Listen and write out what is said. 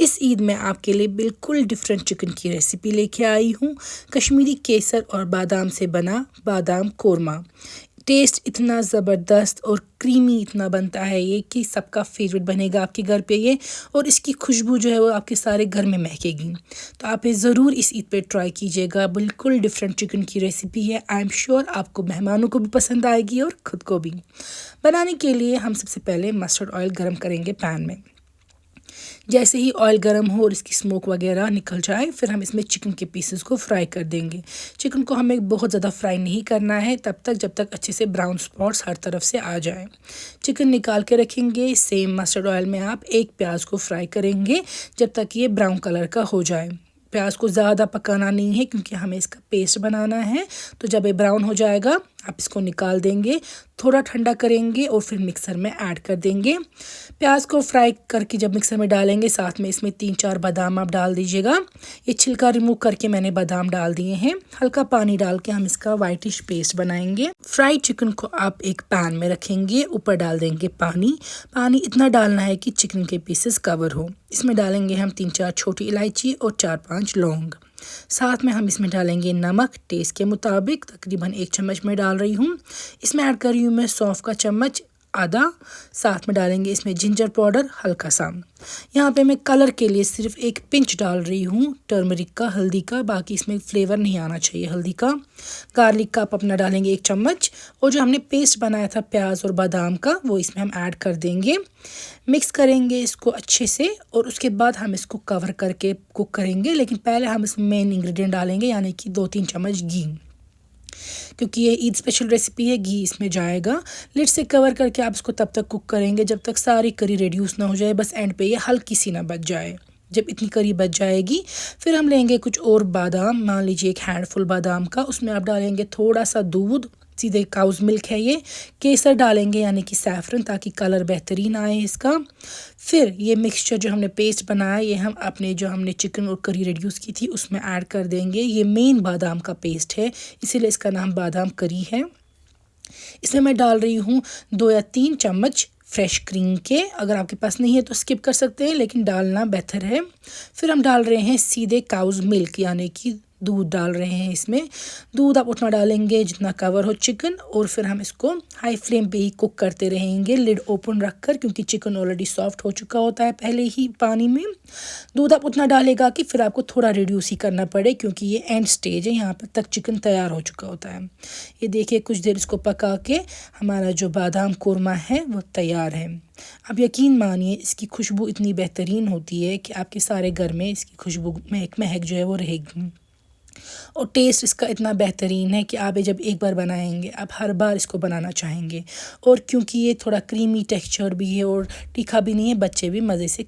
इस ईद में आपके लिए बिल्कुल डिफरेंट चिकन की रेसिपी लेके आई हूँ। कश्मीरी केसर और बादाम से बना बादाम कोरमा। टेस्ट इतना ज़बरदस्त और क्रीमी इतना बनता है ये कि सबका फेवरेट बनेगा आपके घर पे ये, और इसकी खुशबू जो है वो आपके सारे घर में महकेगी। तो आप ये ज़रूर इस ईद पे ट्राई कीजिएगा। बिल्कुल डिफरेंट चिकन की रेसिपी है। आई एम श्योर आपको मेहमानों को भी पसंद आएगी और ख़ुद को भी। बनाने के लिए हम सबसे पहले मस्टर्ड ऑयल गरम करेंगे पैन में। जैसे ही ऑयल गर्म हो और इसकी स्मोक वगैरह निकल जाए, फिर हम इसमें चिकन के पीसेस को फ्राई कर देंगे। चिकन को हमें बहुत ज़्यादा फ्राई नहीं करना है, तब तक जब तक अच्छे से ब्राउन स्पॉट्स हर तरफ से आ जाए। चिकन निकाल के रखेंगे। सेम मस्टर्ड ऑयल में आप एक प्याज को फ्राई करेंगे जब तक ये ब्राउन कलर का हो जाए। प्याज को ज़्यादा पकाना नहीं है क्योंकि हमें इसका पेस्ट बनाना है। तो जब ये ब्राउन हो जाएगा आप इसको निकाल देंगे, थोड़ा ठंडा करेंगे और फिर मिक्सर में ऐड कर देंगे। प्याज को फ्राई करके जब मिक्सर में डालेंगे, साथ में इसमें 3-4 बादाम आप डाल दीजिएगा। ये छिलका रिमूव करके मैंने बादाम डाल दिए हैं। हल्का पानी डाल के हम इसका वाइटिश पेस्ट बनाएंगे। फ्राइड चिकन को आप एक पैन में रखेंगे, ऊपर डाल देंगे पानी। पानी इतना डालना है कि चिकन के पीसेस कवर हो। इसमें डालेंगे हम 3-4 छोटी इलायची और 4-5 लौंग। साथ में हम इसमें डालेंगे नमक टेस्ट के मुताबिक, तकरीबन 1 चम्मच में डाल रही हूँ। इसमें ऐड कर रही हूँ मैं सौंफ का चम्मच आधा। साथ में डालेंगे इसमें जिंजर पाउडर हल्का सा। यहाँ पे मैं कलर के लिए सिर्फ एक पिंच डाल रही हूँ टर्मरिक का, हल्दी का, बाकी इसमें फ्लेवर नहीं आना चाहिए हल्दी का। गार्लिक का आप अपना डालेंगे 1 चम्मच, और जो हमने पेस्ट बनाया था प्याज और बादाम का वो इसमें हम ऐड कर देंगे। मिक्स करेंगे इसको अच्छे से और उसके बाद हम इसको कवर करके कुक करेंगे। लेकिन पहले हम इसमें मेन इंग्रेडिएंट डालेंगे, यानी कि 2-3 चम्मच घी, क्योंकि ये ईद स्पेशल रेसिपी है। घी इसमें जाएगा। लिड से कवर करके आप इसको तब तक कुक करेंगे जब तक सारी करी रिड्यूस ना हो जाए, बस एंड पे ये हल्की सी ना बच जाए। जब इतनी करी बच जाएगी फिर हम लेंगे कुछ और बादाम, मान लीजिए 1 हैंडफुल बादाम का। उसमें आप डालेंगे थोड़ा सा दूध, सीधे काउज मिल्क है ये। केसर डालेंगे यानी कि सैफरन, ताकि कलर बेहतरीन आए इसका। फिर ये मिक्सचर जो हमने पेस्ट बनाया ये हम अपने जो हमने चिकन और करी रिड्यूस की थी उसमें ऐड कर देंगे। ये मेन बादाम का पेस्ट है, इसीलिए इसका नाम बादाम करी है। इसमें मैं डाल रही हूँ 2 या 3 चम्मच फ्रेश क्रीम के। अगर आपके पास नहीं है तो स्किप कर सकते हैं, लेकिन डालना बेहतर है। फिर हम डाल रहे हैं सीधे काउज मिल्क, यानी कि दूध डाल रहे हैं इसमें। दूध आप उतना डालेंगे जितना कवर हो चिकन, और फिर हम इसको हाई फ्लेम पे ही कुक करते रहेंगे लिड ओपन रखकर, क्योंकि चिकन ऑलरेडी सॉफ्ट हो चुका होता है पहले ही पानी में। दूध आप उतना डालेगा कि फिर आपको थोड़ा रिड्यूस ही करना पड़े, क्योंकि ये एंड स्टेज है, यहाँ पर तक चिकन तैयार हो चुका होता है। ये देखिए कुछ देर इसको पका के हमारा जो बादाम कोरमा है वो तैयार है। अब यकीन मानिए इसकी खुशबू इतनी बेहतरीन होती है कि आपके सारे घर में इसकी खुशबू महक जो है वो रहेगी। और टेस्ट इसका इतना बेहतरीन है कि आप जब एक बार बनाएंगे आप हर बार इसको बनाना चाहेंगे। और क्योंकि ये थोड़ा क्रीमी टेक्सचर भी है और तीखा भी नहीं है, बच्चे भी मज़े से